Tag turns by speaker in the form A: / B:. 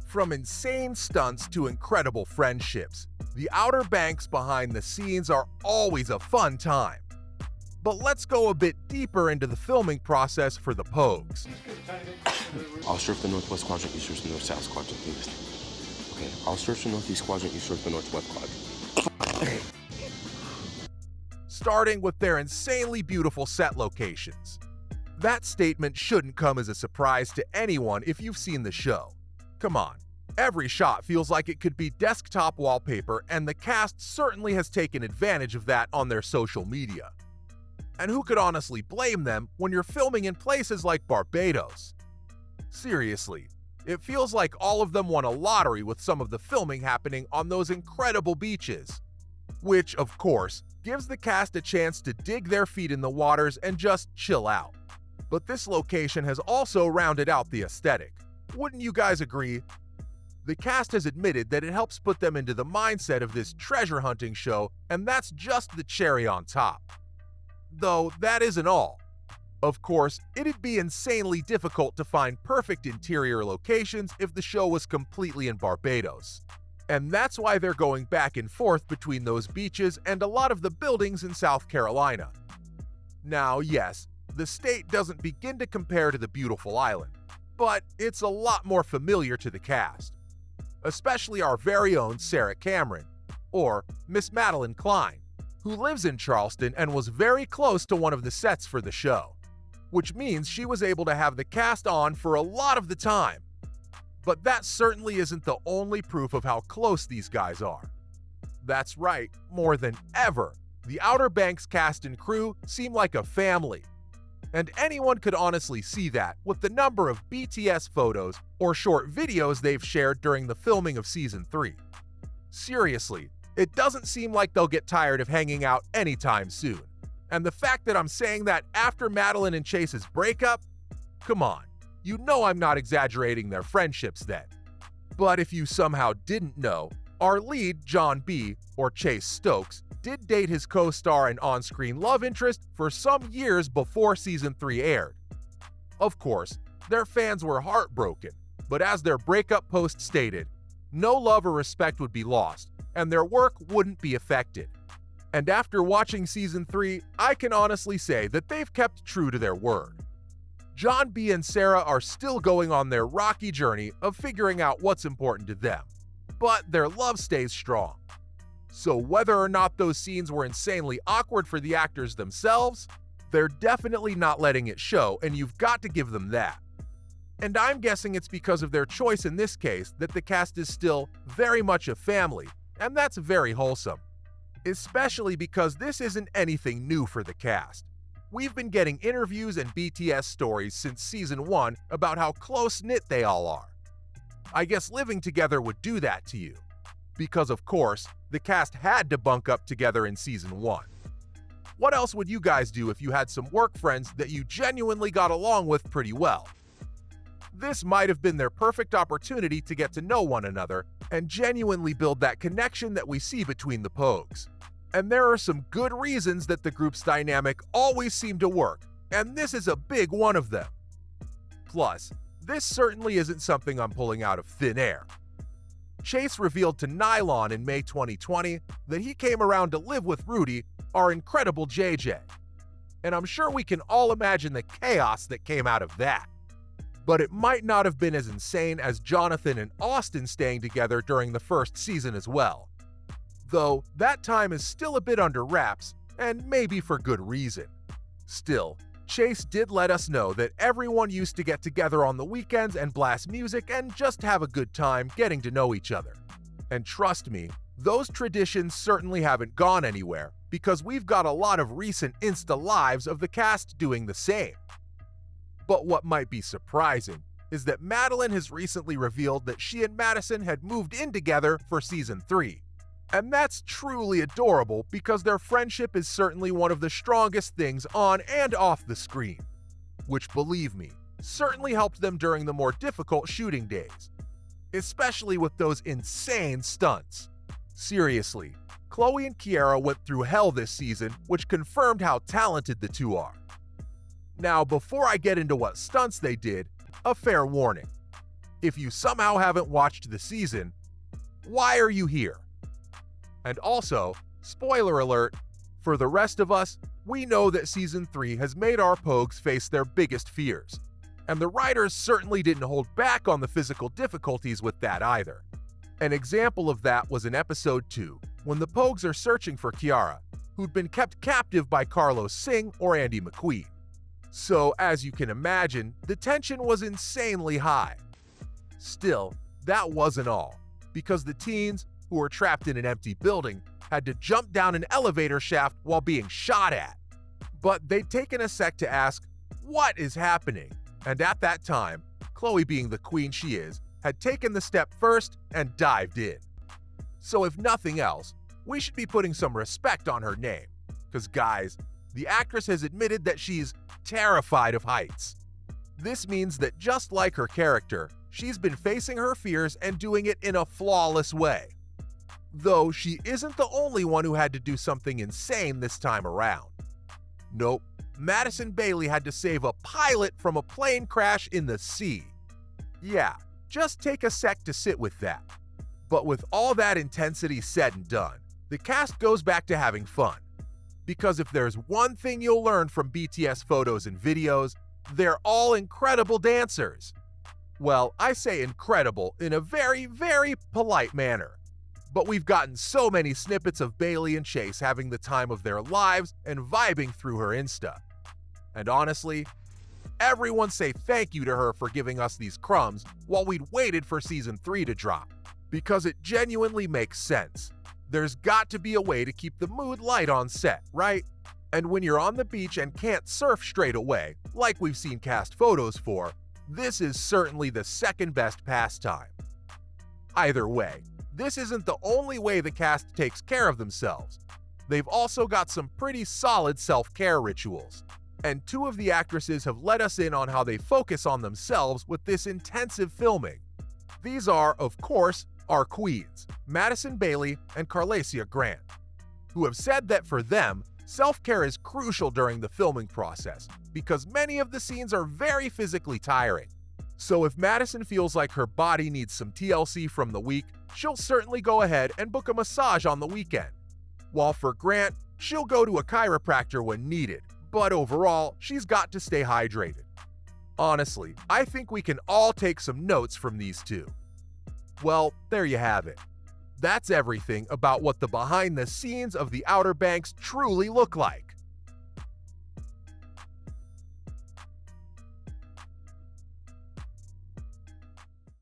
A: From insane stunts to incredible friendships, the Outer Banks behind the scenes are always a fun time. But let's go a bit deeper into the filming process for the Pogues.
B: I'll surf the northwest quadrant, you surf the north-south quadrant, please. Okay, I'll surf the northeast quadrant, you surf the northwest quadrant.
A: Starting with their insanely beautiful set locations. That statement shouldn't come as a surprise to anyone if you've seen the show. Come on, every shot feels like it could be desktop wallpaper, and the cast certainly has taken advantage of that on their social media. And who could honestly blame them when you're filming in places like Barbados? Seriously, it feels like all of them won a lottery with some of the filming happening on those incredible beaches. Which, of course, gives the cast a chance to dig their feet in the waters and just chill out. But this location has also rounded out the aesthetic. Wouldn't you guys agree? The cast has admitted that it helps put them into the mindset of this treasure hunting show, and that's just the cherry on top. Though that isn't all. Of course, it'd be insanely difficult to find perfect interior locations if the show was completely in Barbados. And that's why they're going back and forth between those beaches and a lot of the buildings in South Carolina. Now, yes, the state doesn't begin to compare to the beautiful island, but it's a lot more familiar to the cast. Especially our very own Sarah Cameron, or Miss Madeline Klein, who lives in Charleston and was very close to one of the sets for the show, which means she was able to have the cast on for a lot of the time. But that certainly isn't the only proof of how close these guys are. That's right, more than ever, the Outer Banks cast and crew seem like a family. And anyone could honestly see that with the number of BTS photos or short videos they've shared during the filming of Season 3. Seriously, it doesn't seem like they'll get tired of hanging out anytime soon. And the fact that I'm saying that after Madeline and Chase's breakup? Come on, you know I'm not exaggerating their friendships then. But if you somehow didn't know, our lead, John B., or Chase Stokes, did date his co-star and on-screen love interest for some years before Season 3 aired. Of course, their fans were heartbroken, but as their breakup post stated, no love or respect would be lost, and their work wouldn't be affected. And after watching Season 3, I can honestly say that they've kept true to their word. John B. and Sarah are still going on their rocky journey of figuring out what's important to them, but their love stays strong. So whether or not those scenes were insanely awkward for the actors themselves, they're definitely not letting it show, and you've got to give them that. And I'm guessing it's because of their choice in this case that the cast is still very much a family, and that's very wholesome. Especially because this isn't anything new for the cast. We've been getting interviews and BTS stories since Season 1 about how close-knit they all are. I guess living together would do that to you. Because of course, the cast had to bunk up together in Season 1. What else would you guys do if you had some work friends that you genuinely got along with pretty well? This might have been their perfect opportunity to get to know one another and genuinely build that connection that we see between the Pogues. And there are some good reasons that the group's dynamic always seemed to work, and this is a big one of them. Plus, this certainly isn't something I'm pulling out of thin air. Chase revealed to Nylon in May 2020 that he came around to live with Rudy, our incredible JJ. And I'm sure we can all imagine the chaos that came out of that. But it might not have been as insane as Jonathan and Austin staying together during the first season as well. Though that time is still a bit under wraps, and maybe for good reason. Still, Chase did let us know that everyone used to get together on the weekends and blast music and just have a good time getting to know each other. And trust me, those traditions certainly haven't gone anywhere, because we've got a lot of recent Insta Lives of the cast doing the same. But what might be surprising is that Madeline has recently revealed that she and Madison had moved in together for Season 3. And that's truly adorable because their friendship is certainly one of the strongest things on and off the screen. Which, believe me, certainly helped them during the more difficult shooting days. Especially with those insane stunts. Seriously, Chloe and Kiara went through hell this season, which confirmed how talented the two are. Now, before I get into what stunts they did, a fair warning. If you somehow haven't watched the season, why are you here? And also, spoiler alert, for the rest of us, we know that Season 3 has made our Pogues face their biggest fears. And the writers certainly didn't hold back on the physical difficulties with that either. An example of that was in Episode 2, when the Pogues are searching for Kiara, who'd been kept captive by Carlos Singh or Andy McQueen. So, as you can imagine, the tension was insanely high. Still, that wasn't all, because the teens, who were trapped in an empty building, had to jump down an elevator shaft while being shot at. But they'd taken a sec to ask, what is happening? And at that time, Chloe, being the queen she is, had taken the step first and dived in. So if nothing else, we should be putting some respect on her name. Because guys, the actress has admitted that she's terrified of heights. This means that just like her character, she's been facing her fears and doing it in a flawless way. Though she isn't the only one who had to do something insane this time around. Nope, Madison Bailey had to save a pilot from a plane crash in the sea. Yeah, just take a sec to sit with that. But with all that intensity said and done, the cast goes back to having fun. Because if there's one thing you'll learn from BTS photos and videos, they're all incredible dancers. Well, I say incredible in a very, very polite manner. But we've gotten so many snippets of Bailey and Chase having the time of their lives and vibing through her Insta. And honestly, everyone say thank you to her for giving us these crumbs while we'd waited for Season 3 to drop. Because it genuinely makes sense. There's got to be a way to keep the mood light on set, right? And when you're on the beach and can't surf straight away, like we've seen cast photos for, this is certainly the second best pastime. Either way, this isn't the only way the cast takes care of themselves. They've also got some pretty solid self-care rituals. And two of the actresses have let us in on how they focus on themselves with this intensive filming. These are, of course, our queens, Madison Bailey and Carlacia Grant, who have said that for them, self-care is crucial during the filming process because many of the scenes are very physically tiring. So if Madison feels like her body needs some TLC from the week, she'll certainly go ahead and book a massage on the weekend. While for Grant, she'll go to a chiropractor when needed, but overall, she's got to stay hydrated. Honestly, I think we can all take some notes from these two. Well, there you have it. That's everything about what the behind the scenes of the Outer Banks truly look like.